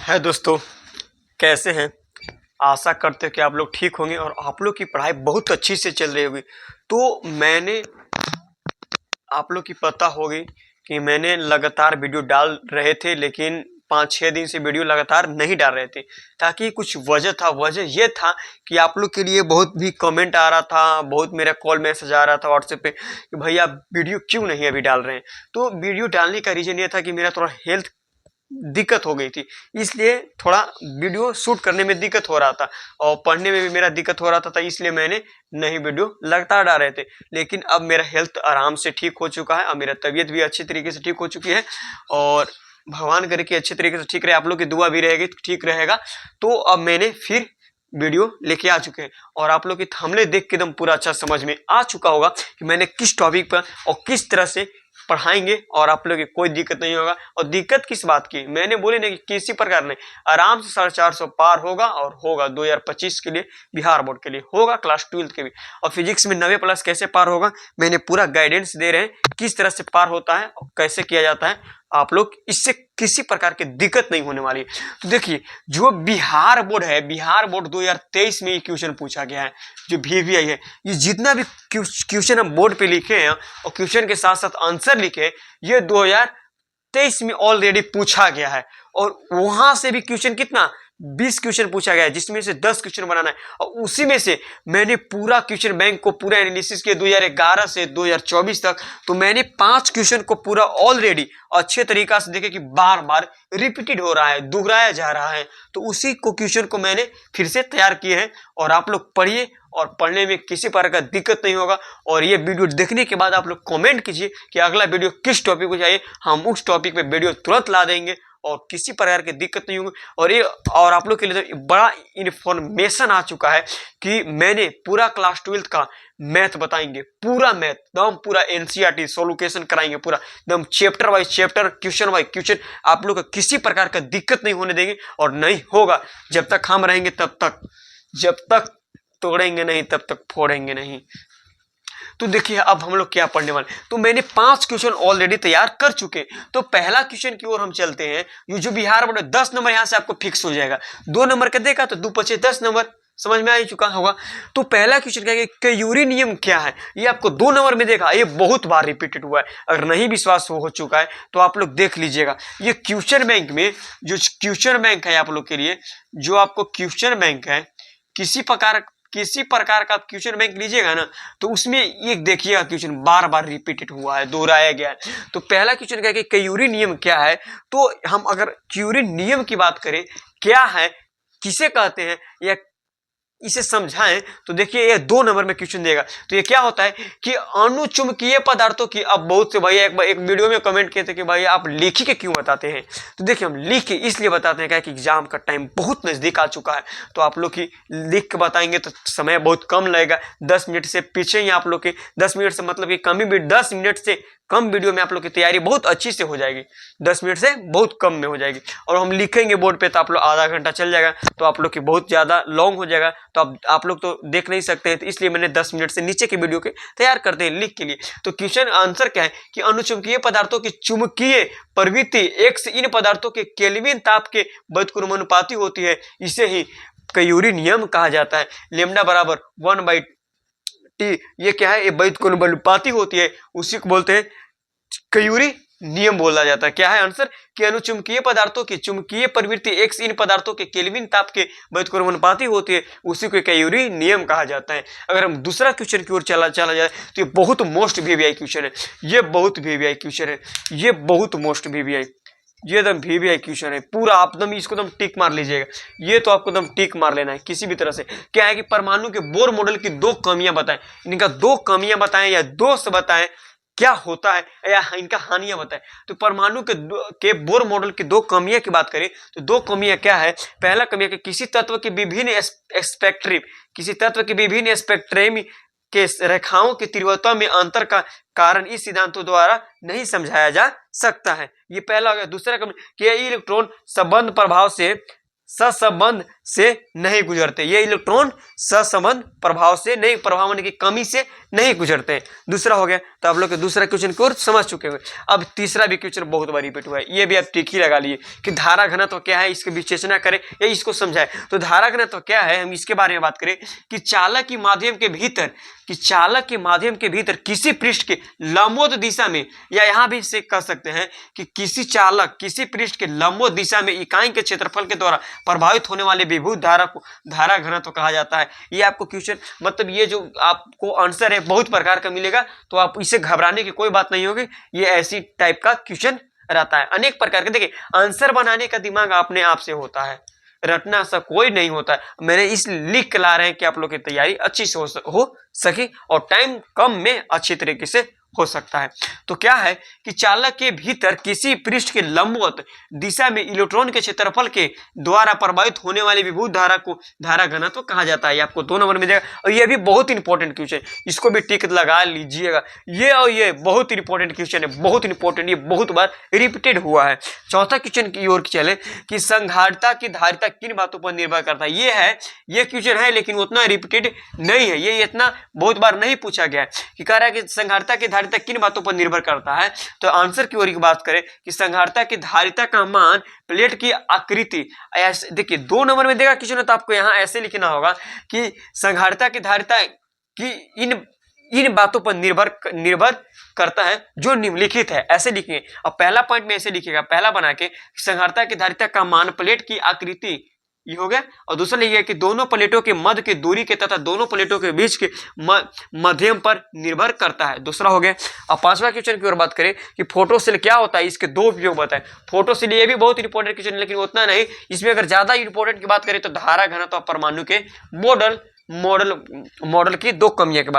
है दोस्तों, कैसे हैं? आशा करते हैं कि आप लोग ठीक होंगे और आप लोग की पढ़ाई बहुत अच्छी से चल रही होगी। तो मैंने आप लोग की पता होगी कि मैंने लगातार वीडियो डाल रहे थे, लेकिन 5-6 दिन से वीडियो लगातार नहीं डाल रहे थे, ताकि कुछ वजह था। वजह ये था कि आप लोग के लिए बहुत भी कमेंट आ रहा था, बहुत मेरा कॉल मैसेज आ रहा था व्हाट्सएप पे कि भैया वीडियो क्यों नहीं अभी डाल रहे हैं। तो वीडियो डालने का रीज़न ये था कि मेरा थोड़ा हेल्थ दिक्कत हो गई थी, इसलिए थोड़ा वीडियो शूट करने में दिक्कत हो रहा था और पढ़ने में भी मेरा दिक्कत हो रहा था, इसलिए मैंने नहीं वीडियो लगातार डाल रहे थे। लेकिन अब मेरा हेल्थ आराम से ठीक हो चुका है और मेरा तबीयत भी अच्छी तरीके से ठीक हो चुकी है और भगवान करे कि अच्छे तरीके से ठीक रहे, आप लोग की दुआ भी रहेगी तो ठीक रहेगा। तो अब मैंने फिर वीडियो लेके आ चुके हैं और आप लोग की थंबनेल देख के एकदम पूरा अच्छा समझ में आ चुका होगा कि मैंने किस टॉपिक पर और किस तरह से पढ़ाएंगे और आप लोग की कोई दिक्कत नहीं होगा। और दिक्कत किस बात की, मैंने बोले ना कि किसी प्रकार नहीं, आराम से 450 पार होगा और होगा 2025 के लिए, बिहार बोर्ड के लिए होगा, क्लास 12 के भी। और फिजिक्स में 90+ कैसे पार होगा, मैंने पूरा गाइडेंस दे रहे हैं किस तरह से पार होता है और कैसे किया जाता है। आप लोग इससे किसी प्रकार की दिक्कत नहीं होने वाली है। तो देखिए, जो बिहार बोर्ड है, बिहार बोर्ड 2023 में ये क्वेश्चन पूछा गया है, जो VVI है, ये जितना भी क्वेश्चन हम बोर्ड पे लिखे हैं और क्वेश्चन के साथ साथ आंसर लिखे, ये 2023 में ऑलरेडी पूछा गया है। और वहां से भी क्वेश्चन कितना 20 क्वेश्चन पूछा गया है, जिसमें से 10 क्वेश्चन बनाना है। और उसी में से मैंने पूरा क्वेश्चन बैंक को पूरा एनालिसिस किया 2011 से 2024 तक। तो मैंने 5 क्वेश्चन को पूरा ऑलरेडी अच्छे तरीका से देखे कि बार बार रिपीटेड हो रहा है, दोहराया जा रहा है। तो उसी को क्वेश्चन को मैंने फिर से तैयार किए हैं और आप लोग पढ़िए और पढ़ने में किसी प्रकार का दिक्कत नहीं होगा। और ये वीडियो देखने के बाद आप लोग कमेंट कीजिए कि अगला वीडियो किस टॉपिक पर चाहिए, हम उस टॉपिक पे वीडियो तुरंत ला देंगे और किसी प्रकार की दिक्कत नहीं होगी। और आप लोग के लिए तो बड़ा इन्फॉर्मेशन आ चुका है कि मैंने पूरा क्लास 12 का मैथ बताएंगे, पूरा मैथ एकदम पूरा NCERT सॉल्यूशन कराएंगे, पूरा एकदम chapter wise chapter, question wise question. आप लोग को किसी प्रकार का दिक्कत नहीं होने देंगे और नहीं होगा जब तक हम रहेंगे तब तक, जब तक तोड़ेंगे नहीं तब तक फोड़ेंगे नहीं। तो देखिए, अब हम लोग क्या पढ़ने वाले। तो मैंने 5 क्वेश्चन ऑलरेडी तैयार कर चुके। तो पहला क्वेश्चन की ओर हम चलते हैं। ये जो बिहार बोर्ड 10 नंबर यहां से आपको फिक्स हो जाएगा। 2 नंबर का देखा तो 2 पचे 10 नंबर समझ में आ ही चुका होगा। तो पहला क्वेश्चन क्या है, क्यूरी नियम क्या है, ये आपको 2 नंबर में देखा, ये बहुत बार रिपीटेड हुआ है। अगर नहीं विश्वास हो चुका है तो आप लोग देख लीजिएगा। ये क्वेश्चन बैंक में जो क्वेश्चन बैंक है आप लोग के लिए, जो आपको क्वेश्चन बैंक है, किसी प्रकार का क्वेश्चन बैंक लीजिएगा ना, तो उसमें ये देखिएगा क्वेश्चन बार बार रिपीटेड हुआ है, दोहराया गया है। तो पहला क्वेश्चन क्या है कि क्यूरी नियम क्या है। तो हम अगर क्यूरी नियम की बात करें, क्या है, किसे कहते हैं या इसे समझाएं, तो देखिए ये 2 नंबर में क्वेश्चन देगा। तो ये क्या होता है कि अणुचुंबकीय पदार्थों की, अब बहुत से भैया एक वीडियो में कमेंट किए थे कि भाई आप लिख के क्यों बताते हैं। तो देखिए, हम लिख के इसलिए बताते हैं कि एग्जाम का टाइम बहुत नजदीक आ चुका है। तो आप लोग की लिख के बताएंगे तो समय बहुत कम लगेगा, 10 मिनट से पीछे ही आप लोग के 10 मिनट से मतलब कि कम ही 10 मिनट से कम वीडियो में आप लोग की तैयारी बहुत अच्छी से हो जाएगी, 10 मिनट से बहुत कम में हो जाएगी। और हम लिखेंगे बोर्ड पे तो आप लोग आधा घंटा चल जाएगा, तो आप लोग की बहुत ज़्यादा लॉन्ग हो जाएगा। तो आप लोग तो देख नहीं सकते हैं, तो इसलिए मैंने 10 मिनट से नीचे की वीडियो के तैयार करते हैं लिख के लिए। तो क्वेश्चन आंसर क्या है कि अणुचुंबकीय पदार्थों की चुंबकीय प्रवृत्ति एक से इन पदार्थों के केल्विन ताप के व्युत्क्रमानुपाती होती है, इसे ही क्यूरी नियम कहा जाता है। लेमडा बराबर 1/T, ये क्या है, ये व्युत्क्रमानुपाती होती है, उसी को बोलते हैं क्यूरी नियम बोला जाता है। क्या है आंसर कि अणुचुंबकीय पदार्थों की चुंबकीय प्रवृत्ति एक से इन पदार्थों के केल्विन ताप के व्युत्क्रमानुपाती होती है, उसी को क्यूरी नियम कहा जाता है। अगर हम दूसरा क्वेश्चन की ओर चला जाए तो ये बहुत मोस्ट VVI क्वेश्चन है, ये बहुत VVI क्वेश्चन है, ये बहुत मोस्ट VVI, ये एकदम VVI क्वेश्चन है पूरा। आप एकदम इसको एकदम टिक मार लीजिएगा, ये तो आपको एकदम टिक मार लेना है किसी भी तरह से। क्या है कि परमाणु के बोर मॉडल की 2 कमियां बताएं, इनका 2 कमियां बताएं या दोष बताएं, क्या होता है या इनका हानियां बताएं। तो परमाणु के बोर मॉडल की 2 कमियां की बात करें तो 2 कमियां क्या है। पहला कमियां कि किसी तत्व के विभिन्न स्पेक्ट्रम के रेखाओं की तीव्रता में अंतर का कारण इस सिद्धांतों द्वारा नहीं समझाया जा सकता है, ये पहला हो गया। दूसरा कमियां कि इलेक्ट्रॉन संबंध प्रभाव से सहसंबंध से नहीं गुजरते। ये इलेक्ट्रॉन सहसंबंध प्रभाव से नहीं, प्रभाव की कमी से नहीं गुजरते। दूसरा हो गया। तो आप लोग दूसरा क्वेश्चन की ओर समझ चुके हैं। अब तीसरा भी क्वेश्चन बहुत बार रिपीट हुआ है, ये भी आप टिक ही लगा लिए कि धारा घनत्व तो क्या है, इसकी विश्लेषण करें या इसको समझाएं। तो धारा घनत्व तो क्या है, हम इसके बारे में बात करें कि चालक के माध्यम के भीतर किसी पृष्ठ के लंबवत दिशा में, या यहां भी इसे कह सकते हैं कि किसी पृष्ठ के लंबवत दिशा में इकाई के क्षेत्रफल के द्वारा प्रभावित होने वाले विभुत धारा को धारा घनत्व कहा जाता है। ये आपको क्वेश्चन, मतलब ये जो आपको आंसर है बहुत प्रकार का मिलेगा, तो आप इसे घबराने की कोई बात नहीं होगी। ये ऐसी टाइप का क्वेश्चन रहता है, अनेक प्रकार के। देखिए, आंसर बनाने का दिमाग अपने आप से होता है, रटना सा कोई नहीं होता है। मैंने इस लिख के ला रहे हैं कि आप लोग की तैयारी अच्छी से हो सके और टाइम कम में अच्छी तरीके से हो सकता है। तो क्या है कि चालक के भीतर किसी पृष्ठ के लंबवत दिशा में इलेक्ट्रॉन के क्षेत्रफल के द्वारा प्रभावित होने वाली विभुत धारा को धारा घनत्व कहा जाता है। ये आपको 2 नंबर में देगा। और ये भी बहुत इंपॉर्टेंट क्वेश्चन, इसको भी टिक लगा लीजिएगा। ये और ये बहुत इंपॉर्टेंट क्वेश्चन है, बहुत इंपॉर्टेंट, ये बहुत बार रिपीटेड हुआ है। चौथा क्वेश्चन की ओर चले कि संघारिता की धारिता किन बातों पर निर्भर करता है। ये क्वेश्चन है, लेकिन उतना रिपीटेड नहीं है, ये इतना बहुत बार नहीं पूछा गया है। कि कह रहा है कि संघारिता की धारिता किन बातों पर निर्भर करता है। तो आंसर की ओर की बात करें कि संघारिता की धारिता का मान प्लेट की आकृति, ऐसे देखिए 2 नंबर में देगा क्वेश्चन, तो आपको यहां ऐसे लिखना होगा कि संघारिता की धारिता की इन बातों पर निर्भर करता है जो निम्नलिखित है, ऐसे लिखेंगे। और पहला पॉइंट में ऐसे लिखेगा, पहला बना के संघारिता की धारिता का मान प्लेट की आकृति, ये हो गया। और दूसरा लिखिए कि दोनों प्लेटों के मध्य की दूरी के तथा दोनों प्लेटों के बीच के मध्यम पर निर्भर करता है, दूसरा हो गया। अब पांचवा क्वेश्चन की ओर बात करें कि फोटोसेल क्या होता है, इसके 2 उपयोग बताएं। फोटोसेल ये भी बहुत इंपॉर्टेंट क्वेश्चन है, लेकिन उतना नहीं। इसमें अगर ज्यादा इंपॉर्टेंट की बात करें तो धारा घनत्व और परमाणु के मॉडल की 2 कमियों की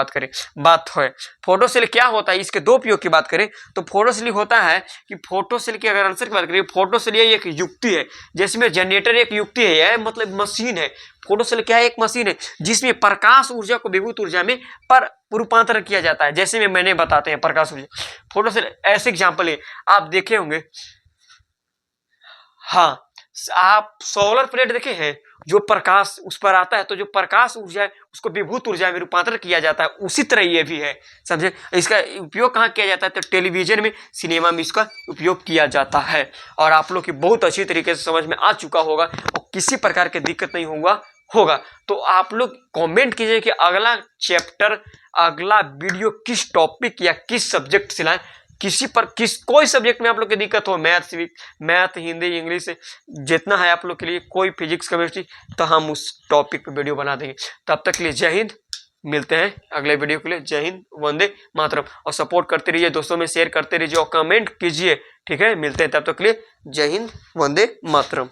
बात है। फोटोसेल क्या होता है, इसके 2 उपयोग की बात करें तो फोटोसेल होता है कि फोटोसेल की अगर आंसर की बात करें, फोटोसेल ये एक युक्ति है, जिसमें जनरेटर एक युक्ति है, यह मतलब मशीन है। फोटोसेल क्या है, एक मशीन है जिसमें प्रकाश ऊर्जा को विद्युत ऊर्जा में रूपांतरण किया जाता है। जैसे में मैंने बताते हैं प्रकाश ऊर्जा, फोटोसेल ऐसे एग्जाम्पल है, आप देखे होंगे। हाँ, आप सोलर प्लेट देखे हैं, जो प्रकाश उस पर आता है, तो जो प्रकाश ऊर्जा है उसको विद्युत ऊर्जा में रूपांतरण किया जाता है, उसी तरह ये भी है, समझे। इसका उपयोग कहाँ किया जाता है, तो टेलीविजन में, सिनेमा में इसका उपयोग किया जाता है। और आप लोग की बहुत अच्छी तरीके से समझ में आ चुका होगा और किसी प्रकार की दिक्कत नहीं होगा। तो आप लोग कमेंट कीजिए कि अगला चैप्टर, अगला वीडियो किस टॉपिक या किस सब्जेक्ट से लाएं। कोई सब्जेक्ट में आप लोग की दिक्कत हो, मैथ, हिंदी, इंग्लिश, जितना है आप लोग के लिए, कोई फिजिक्स, केमिस्ट्री, तो हम उस टॉपिक पे वीडियो बना देंगे। तब तक के लिए जय हिंद, मिलते हैं अगले वीडियो के लिए। जय हिंद, वंदे मातरम। और सपोर्ट करते रहिए, दोस्तों में शेयर करते रहिए और कमेंट कीजिए, ठीक है। मिलते हैं तब तक के लिए, जय हिंद, वंदे मातरम।